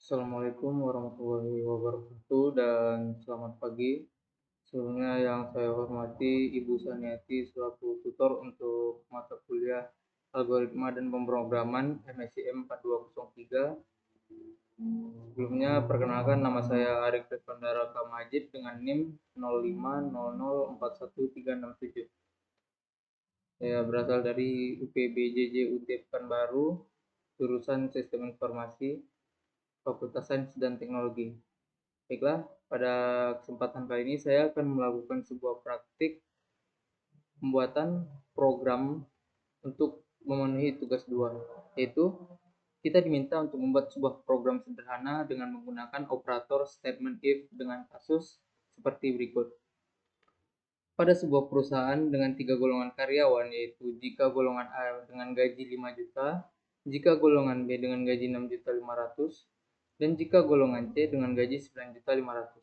Assalamualaikum warahmatullahi wabarakatuh dan selamat pagi. Sebelumnya yang saya hormati Ibu Saniati selaku tutor untuk mata kuliah Algoritma dan Pemrograman MSIM 4203. Sebelumnya perkenalkan nama saya Arif Devandara Kamajid dengan NIM 0500413667. Saya berasal dari UPBJJ UT Pekanbaru, jurusan Sistem Informasi, Fakultas Sains dan Teknologi. Baiklah, pada kesempatan kali ini saya akan melakukan sebuah praktik pembuatan program untuk memenuhi tugas 2, yaitu kita diminta untuk membuat sebuah program sederhana dengan menggunakan operator statement if dengan kasus seperti berikut. Pada sebuah perusahaan dengan 3 golongan karyawan, yaitu jika golongan A dengan gaji 5 juta, jika golongan B dengan gaji 6.500.000, dan jika golongan C dengan gaji 9.500.000.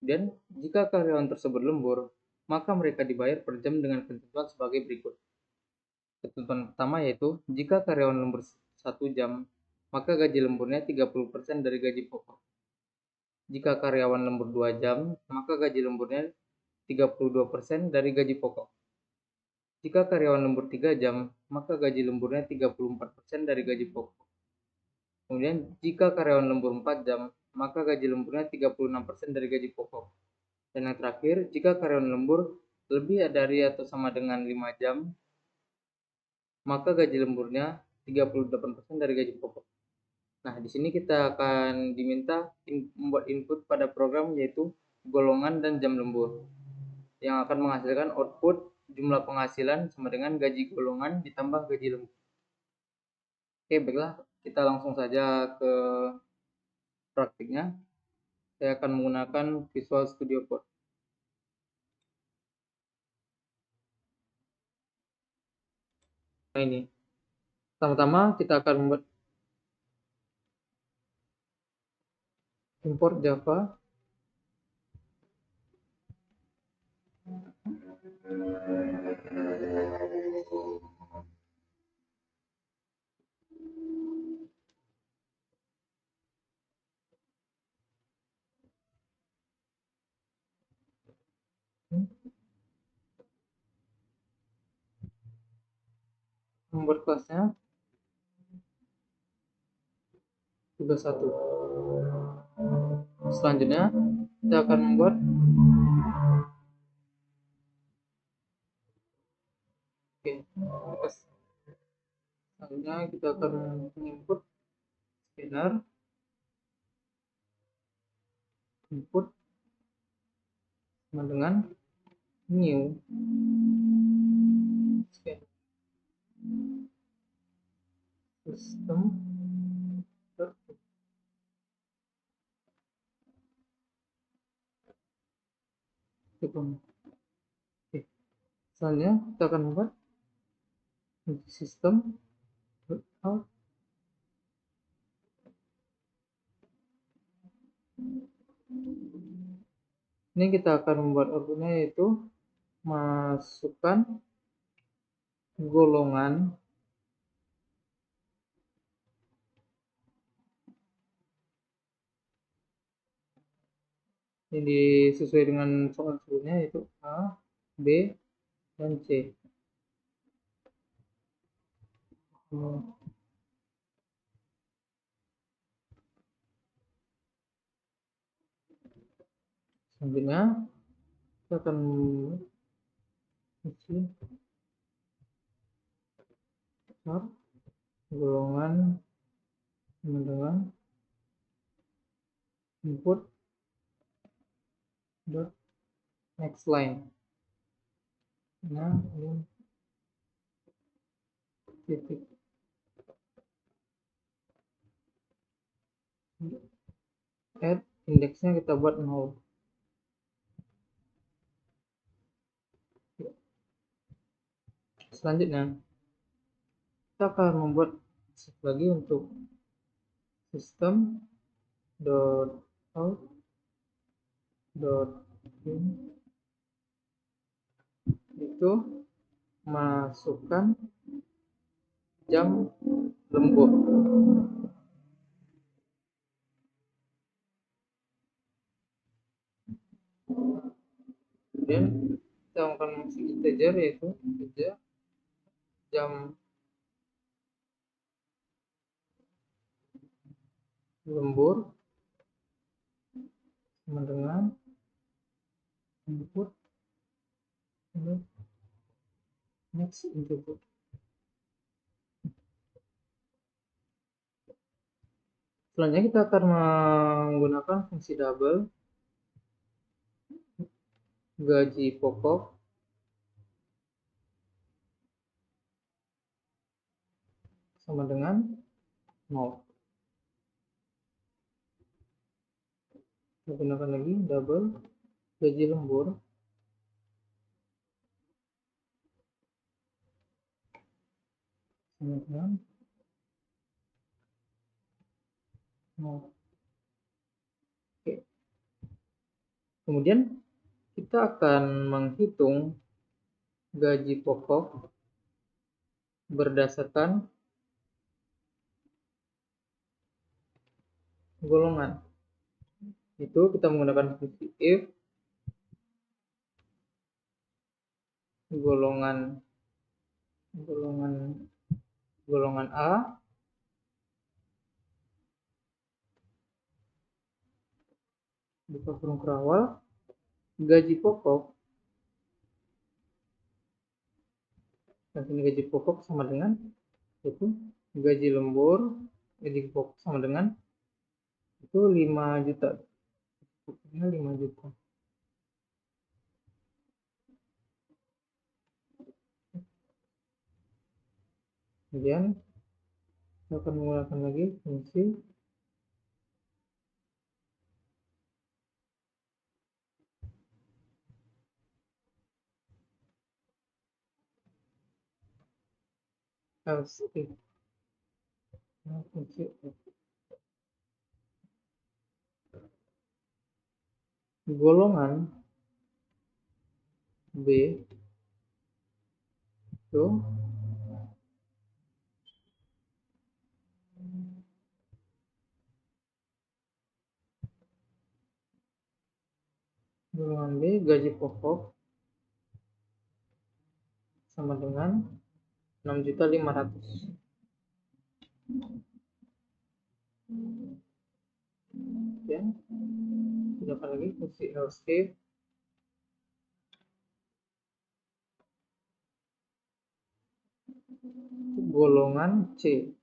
Dan jika karyawan tersebut lembur, maka mereka dibayar per jam dengan ketentuan sebagai berikut. Ketentuan pertama yaitu, jika karyawan lembur 1 jam, maka gaji lemburnya 30% dari gaji pokok. Jika karyawan lembur 2 jam, maka gaji lemburnya 32% dari gaji pokok. Jika karyawan lembur 3 jam, maka gaji lemburnya 34% dari gaji pokok. Kemudian, jika karyawan lembur 4 jam, maka gaji lemburnya 36% dari gaji pokok. Dan yang terakhir, jika karyawan lembur lebih dari atau sama dengan 5 jam, maka gaji lemburnya 38% dari gaji pokok. Nah, di sini kita akan diminta membuat input pada program yaitu golongan dan jam lembur, yang akan menghasilkan output jumlah penghasilan sama dengan gaji golongan ditambah gaji lembur. Oke, baiklah, kita langsung saja ke praktiknya. Saya akan menggunakan Visual Studio Code. Nah, ini. Pertama-tama kita akan membuat import Java. Membuat kelasnya tugas 1. Selanjutnya kita akan membuat selanjutnya kita akan menginput scanner input sama dengan new scanner system. Oke. Selanjutnya kita akan membuat sistem out. Ini kita akan membuat outputnya yaitu masukkan golongan ini sesuai dengan soal sebelumnya yaitu A, B, dan C. Selanjutnya kita akan isi golongan dengan input dot next line. Nah, ini titik add indeksnya kita buat 0. Selanjutnya kita akan membuat lagi untuk sistem dot out dot in itu masukkan jam lembur. Kemudian kita akan mengisi integer, yaitu integer jam lembur sama dengan input next input. Selanjutnya kita akan menggunakan fungsi double gaji pokok sama dengan 0. Kita gunakan lagi double gaji lembur sama dengan 0. Oke. Kemudian kita akan menghitung gaji pokok berdasarkan golongan. Itu kita menggunakan fungsi if golongan A buka kurung kerawal gaji pokok, dan ini gaji pokok sama dengan itu gaji lembur, gaji pokok sama dengan itu 5 juta. Pokoknya 5 juta. Kemudian kita akan menggunakan lagi fungsi else if. Fungsi golongan B itu golongan B gaji pokok sama dengan 6.500.000. Kemudian gunakan lagi fungsi else if golongan C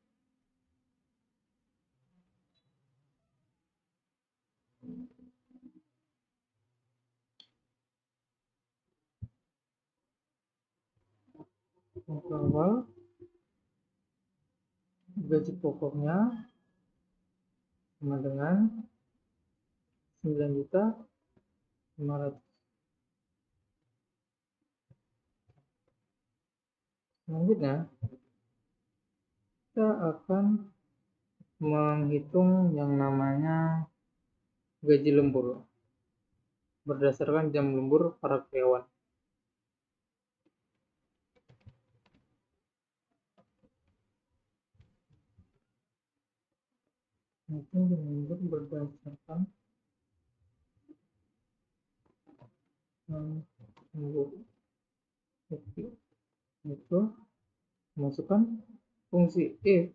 bahwa gaji pokoknya sama dengan 9.500.000. Selanjutnya kita akan menghitung yang namanya gaji lembur berdasarkan jam lembur para karyawan. Mungkin jam lembur berdasarkan lembur itu masukkan fungsi if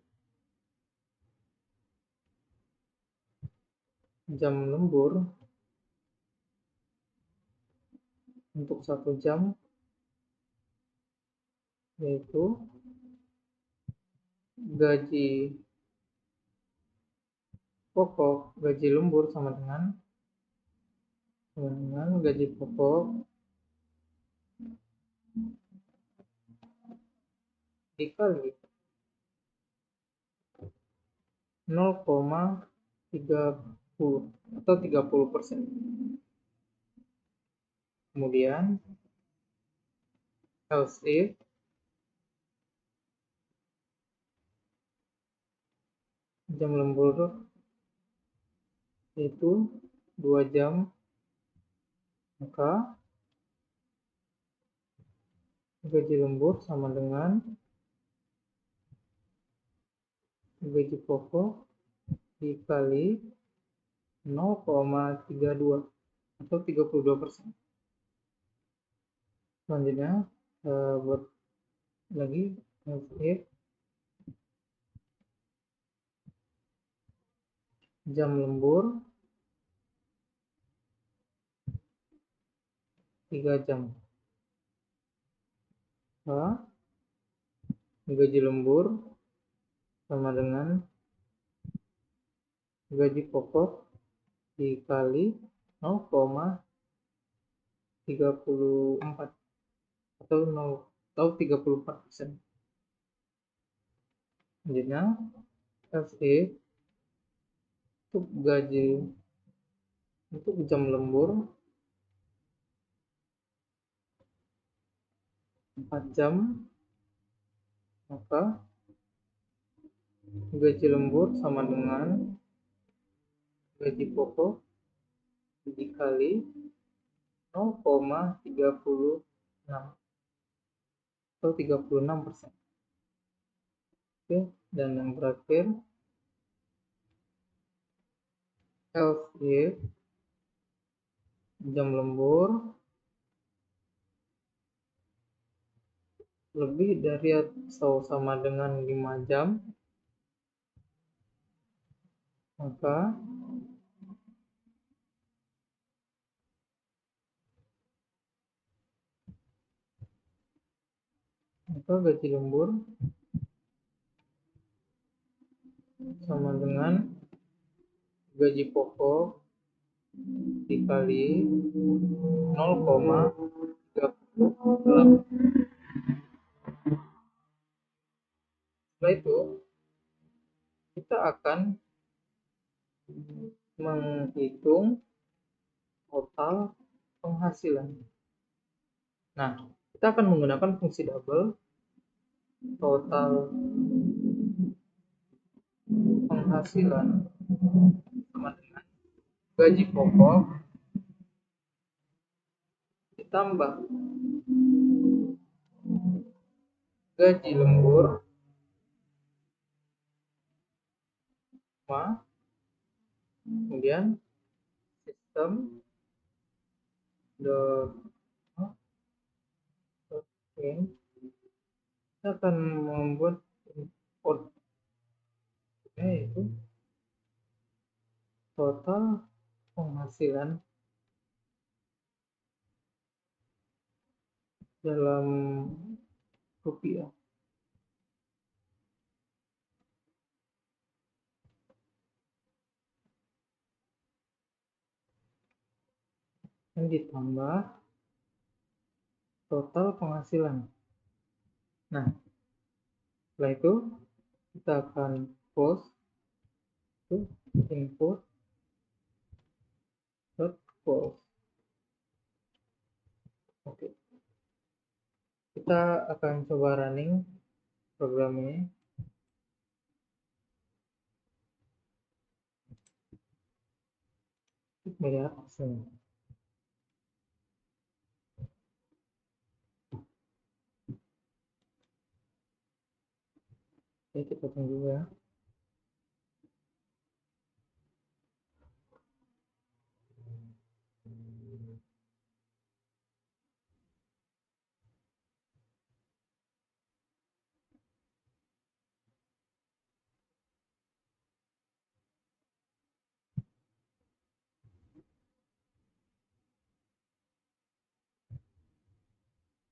jam lembur untuk 1 jam yaitu gaji pokok gaji lembur sama dengan gaji pokok dikali 0,30 atau 30%. Kemudian else if jam lembur itu 2 jam, maka gaji lembur sama dengan gaji pokok dikali 0,32 atau 32%. Selanjutnya buat lagi if jam lembur 3 jam. Gaji lembur sama dengan gaji pokok dikali 0,34 atau 34%. Selanjutnya FE untuk jam lembur 4 jam, maka gaji lembur sama dengan gaji pokok dikali 0,36 atau 36%. Oke, dan yang terakhir LY jam lembur lebih dari atau sama dengan 5 jam, maka gaji lembur sama dengan gaji pokok dikali 0,38. Setelah itu kita akan menghitung total penghasilan. Nah, kita akan menggunakan fungsi double. Total penghasilan sama dengan gaji pokok ditambah gaji lembur kemudian sistem kita akan membuat input yaitu total penghasilan dalam rupiah. Dan ditambah total penghasilan. Nah, setelah itu kita akan close to input close. Oke, kita akan coba running program ini. Melihat hasilnya. Oke, kita tunggu ya.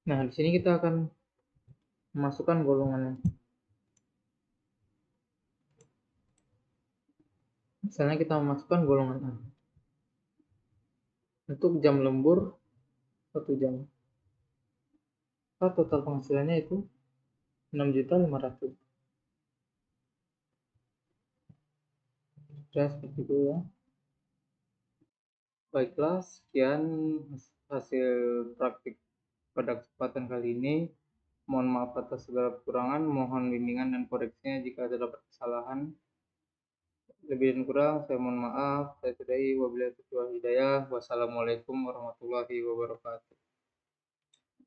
Nah, di sini kita akan memasukkan golongannya. Misalnya kita memasukkan golongan A. Untuk jam lembur 1 jam. Maka total penghasilannya itu 6.500.000. Ya, seperti itu ya. Baiklah, sekian hasil praktik pada kesempatan kali ini. Mohon maaf atas segala kekurangan, mohon bimbingan dan koreksinya jika terdapat kesalahan. Lebih dan kurang saya mohon maaf. Saya sudahi wabillahi taufiq wal hidayah. Wassalamualaikum warahmatullahi wabarakatuh.